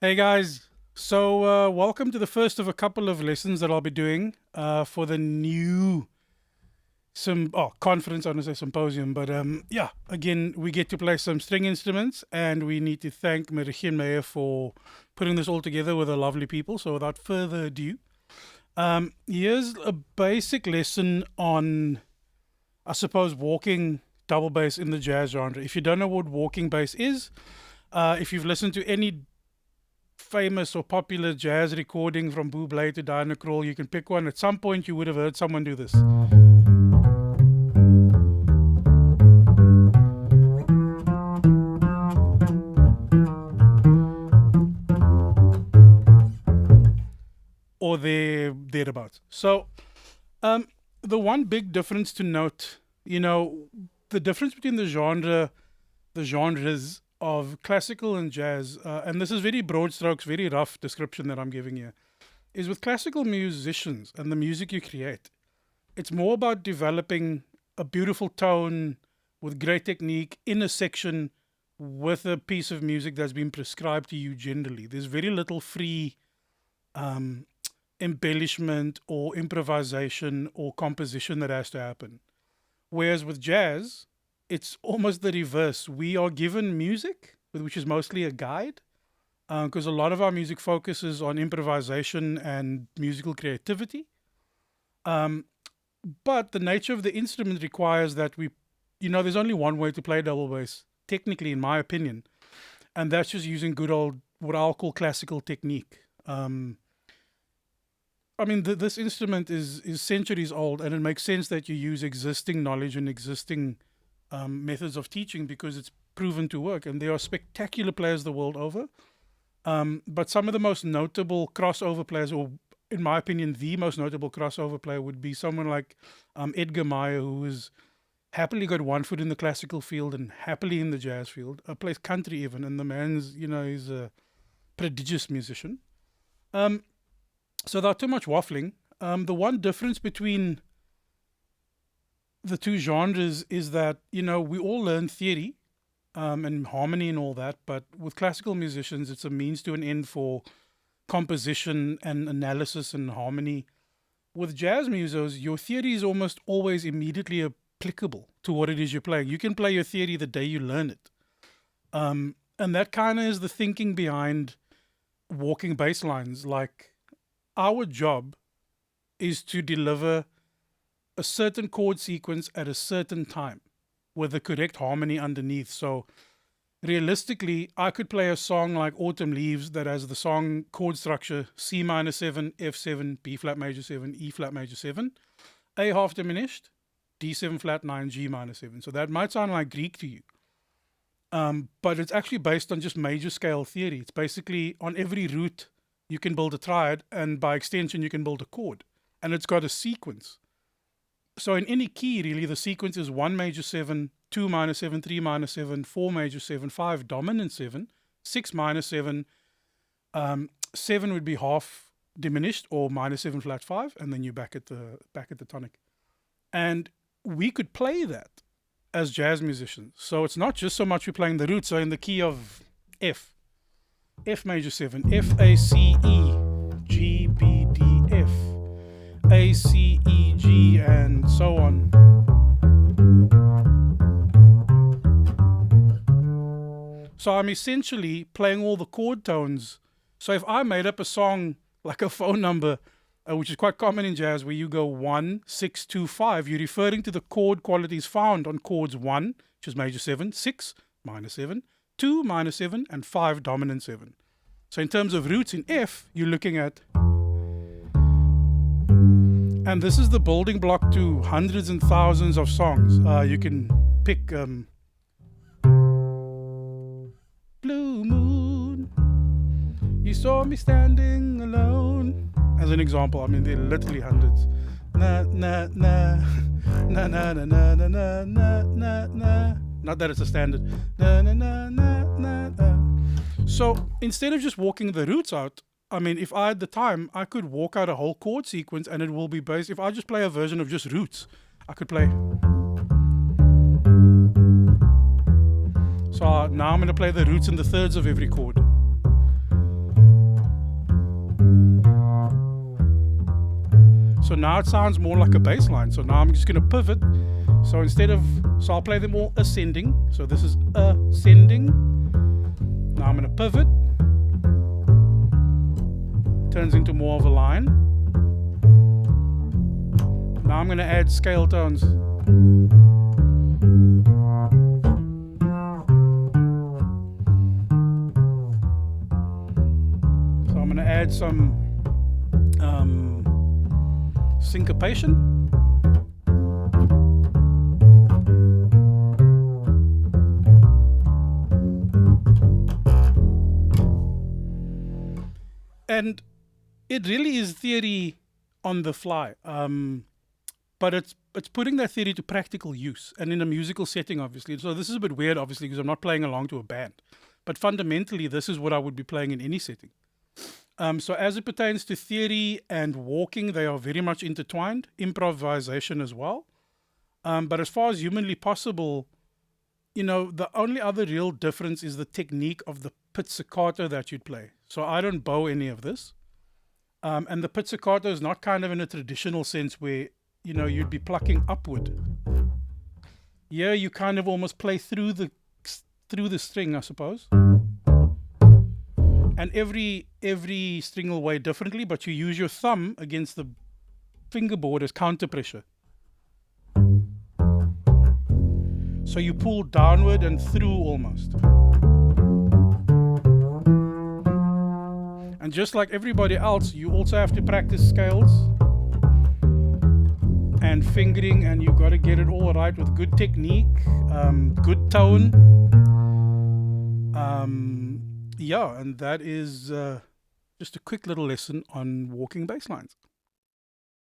Hey guys, welcome to the first of a couple of lessons that I'll be doing for the new conference. I want to say symposium, but yeah. Again, we get to play some string instruments, and we need to thank Merigien Meyer for putting this all together with the lovely people. So without further ado, here's a basic lesson on, I suppose, walking double bass in the jazz genre. If you don't know what walking bass is, if you've listened to any famous or popular jazz recording from Bublé to Diana Krall, you can pick one. At some point, you would have heard someone do this. Or thereabouts. So, the one big difference to note, the difference between the genres of classical and jazz, and this is very broad strokes, very rough description that I'm giving you, is with classical musicians and the music you create, it's more about developing a beautiful tone with great technique in a section with a piece of music that's been prescribed to you generally. There's very little free embellishment or improvisation or composition that has to happen. Whereas with jazz, it's almost the reverse. We are given music, which is mostly a guide, because a lot of our music focuses on improvisation and musical creativity. But the nature of the instrument requires that there's only one way to play double bass, technically, in my opinion, and that's just using good old, what I'll call classical technique. This instrument is centuries old, and it makes sense that you use existing knowledge and existing methods of teaching because it's proven to work, and there are spectacular players the world over. But some of the most notable crossover players, or in my opinion, the most notable crossover player would be someone like Edgar Meyer, who has happily got one foot in the classical field and happily in the jazz field, plays country even, and the man's, he's a prodigious musician. So without too much waffling, the one difference between the two genres is that, we all learn theory and harmony and all that, but with classical musicians, it's a means to an end for composition and analysis and harmony. With jazz musos, your theory is almost always immediately applicable to what it is you're playing. You can play your theory the day you learn it. And that kind of is the thinking behind walking bass lines. Like, our job is to deliver a certain chord sequence at a certain time with the correct harmony underneath. So realistically, I could play a song like Autumn Leaves that has the song chord structure C minor 7, F7, B flat major 7, E flat major 7, A half diminished, D7 flat 9, G minor 7. So that might sound like Greek to you. But it's actually based on just major scale theory. It's basically on every root you can build a triad, and by extension you can build a chord. And it's got a sequence. So in any key, really, the sequence is 1 major 7, 2 minor 7, 3 minor 7, 4 major 7, 5 dominant 7, 6 minor 7, 7 would be half diminished or minor 7 flat 5, and then you're back at the tonic. And we could play that as jazz musicians. So it's not just so much we're playing the roots. So in the key of F major 7, F, A, C, E, G, B, D, F, A, C, E, G, and so on. So I'm essentially playing all the chord tones. So if I made up a song like a phone number, which is quite common in jazz, where you go 1, 6, 2, 5, you're referring to the chord qualities found on chords 1, which is major 7, 6, minor 7, 2 minor 7, and 5 dominant 7. So in terms of roots in F, you're looking at, and this is the building block to hundreds and thousands of songs. You can pick Blue Moon, You Saw Me Standing Alone, as an example. There are literally hundreds. Na na na na na na na na na na na. Not that it's a standard. Na na na na na na. So instead of just walking the roots out, if I had the time, I could walk out a whole chord sequence, and it will be based. If I just play a version of just roots, I could play. So now I'm going to play the roots and the thirds of every chord. So now it sounds more like a bass line. So now I'm just going to pivot. So so I'll play them all ascending. So this is ascending. Now I'm going to pivot. Turns into more of a line. Now I'm going to add scale tones. So I'm going to add some syncopation. And it really is theory on the fly, but it's putting that theory to practical use and in a musical setting, obviously. So this is a bit weird, obviously, because I'm not playing along to a band. But fundamentally, this is what I would be playing in any setting. So as it pertains to theory and walking, they are very much intertwined. Improvisation as well. But as far as humanly possible, the only other real difference is the technique of the pizzicato that you'd play. So I don't bow any of this. And the pizzicato is not kind of in a traditional sense where, you'd be plucking upward. Yeah, you kind of almost play through the string, I suppose. And every string will weigh differently, but you use your thumb against the fingerboard as counter pressure. So you pull downward and through almost. And just like everybody else, you also have to practice scales and fingering, and you've got to get it all right with good technique, good tone. Yeah, and that is just a quick little lesson on walking bass lines.